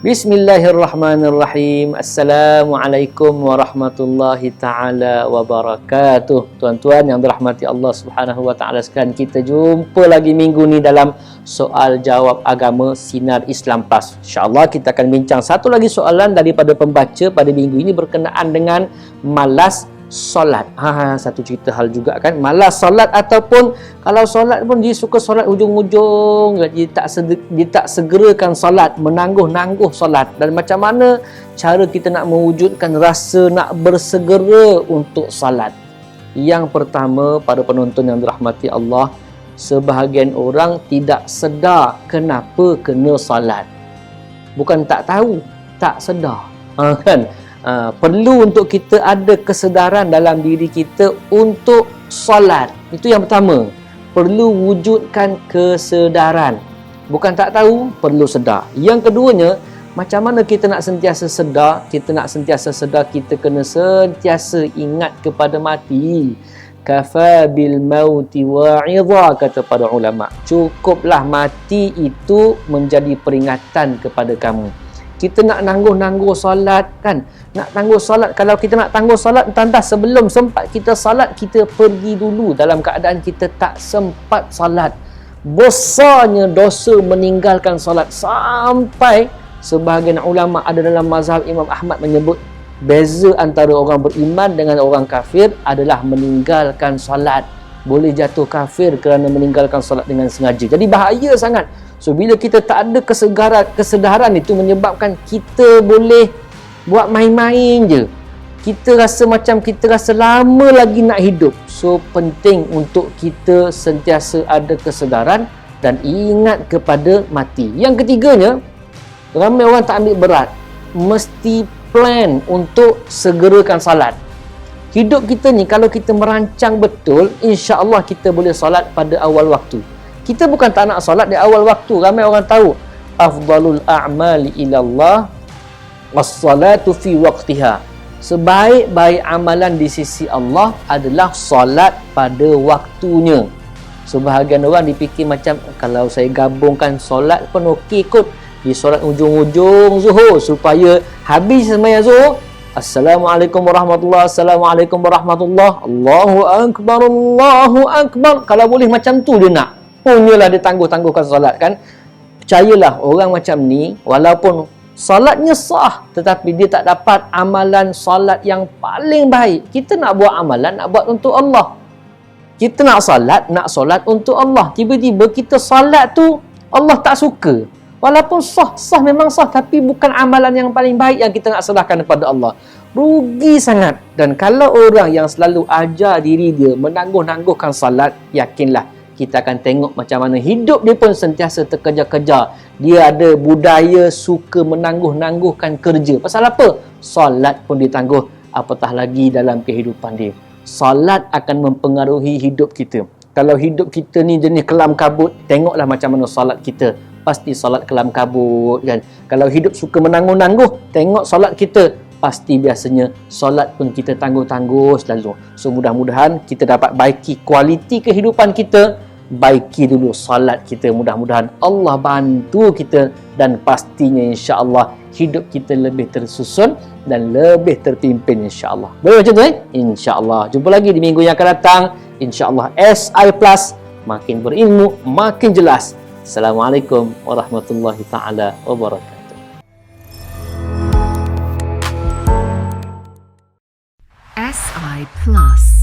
Bismillahirrahmanirrahim. Assalamualaikum warahmatullahi ta'ala wabarakatuh. Tuan-tuan yang dirahmati Allah Subhanahu wa ta'ala sekalian, kita jumpa lagi minggu ni dalam soal jawab agama Sinar Islam Plus. InsyaAllah kita akan bincang satu lagi soalan daripada pembaca pada minggu ini berkenaan dengan malas solat. Satu cerita hal juga kan, malas solat, ataupun kalau solat pun dia suka solat ujung-ujung, dia tak segerakan solat, menangguh-nangguh solat. Dan macam mana cara kita nak mewujudkan rasa nak bersegera untuk solat? Yang pertama, para penonton yang dirahmati Allah, sebahagian orang tidak sedar kenapa kena solat. Bukan tak tahu, tak sedar. Kan? Perlu untuk kita ada kesedaran dalam diri kita untuk solat. Itu yang pertama. Perlu wujudkan kesedaran. Bukan tak tahu, perlu sedar. Yang keduanya, macam mana kita nak sentiasa sedar? Kita nak sentiasa sedar, kita kena sentiasa ingat kepada mati. Kafa bil mauti wa'idha, kata para ulama. Cukuplah mati itu menjadi peringatan kepada kamu. Kita nak nangguh-nangguh solat kan? Nak tangguh solat, kalau kita nak tangguh solat, entah sebelum sempat kita solat, kita pergi dulu dalam keadaan kita tak sempat solat. Besarnya dosa meninggalkan solat, sampai sebahagian ulama ada dalam mazhab Imam Ahmad menyebut beza antara orang beriman dengan orang kafir adalah meninggalkan solat. Boleh jatuh kafir kerana meninggalkan solat dengan sengaja. Jadi bahaya sangat. So bila kita tak ada kesedaran itu menyebabkan kita boleh buat main-main je. Kita rasa macam kita rasa lama lagi nak hidup. So penting untuk kita sentiasa ada kesedaran dan ingat kepada mati. Yang ketiganya, ramai orang tak ambil berat. Mesti plan untuk segerakan salat. Hidup kita ni kalau kita merancang betul, insya-Allah kita boleh solat pada awal waktu. Kita bukan tak nak solat di awal waktu. Ramai orang tahu afdalul a'mali ilallah was-salatu fi waqtiha. Sebaik-baik amalan di sisi Allah adalah solat pada waktunya. Sebahagian orang dipikir macam, kalau saya gabungkan solat pun okey kot. Di solat ujung-ujung zuhur supaya habis sembahyang zuhur, Assalamualaikum warahmatullahi, Assalamualaikum warahmatullahi, Allahu akbar, Allahu akbar. Kalau boleh macam tu dia nak. Punyalah dia tangguh-tangguhkan solat kan. Percayalah, orang macam ni walaupun solatnya sah, tetapi dia tak dapat amalan solat yang paling baik. Kita nak buat amalan, nak buat untuk Allah. Kita nak solat untuk Allah. Tiba-tiba kita solat tu Allah tak suka. Walaupun sah memang sah, tapi bukan amalan yang paling baik yang kita nak serahkan kepada Allah. Rugi sangat. Dan kalau orang yang selalu ajar diri dia menangguh-nangguhkan salat, yakinlah kita akan tengok macam mana hidup dia pun sentiasa terkejar-kejar. Dia ada budaya suka menangguh-nangguhkan kerja. Pasal apa? Salat pun ditangguh, apatah lagi dalam kehidupan dia. Salat akan mempengaruhi hidup kita. Kalau hidup kita ni jenis kelam kabut, tengoklah macam mana salat kita. Pasti salat kelam kabut kan. Kalau hidup suka menangguh-nangguh, tengok salat kita. Pasti biasanya solat pun kita tangguh-tangguh selalu. So mudah-mudahan kita dapat baiki kualiti kehidupan kita, baiki dulu solat kita. Mudah-mudahan Allah bantu kita dan pastinya insya-Allah hidup kita lebih tersusun dan lebih terpimpin insya-Allah. Boleh macam tu insya-Allah. Jumpa lagi di minggu yang akan datang. Insya-Allah SI Plus, makin berilmu, makin jelas. Assalamualaikum warahmatullahi taala wabarakatuh. SI Plus.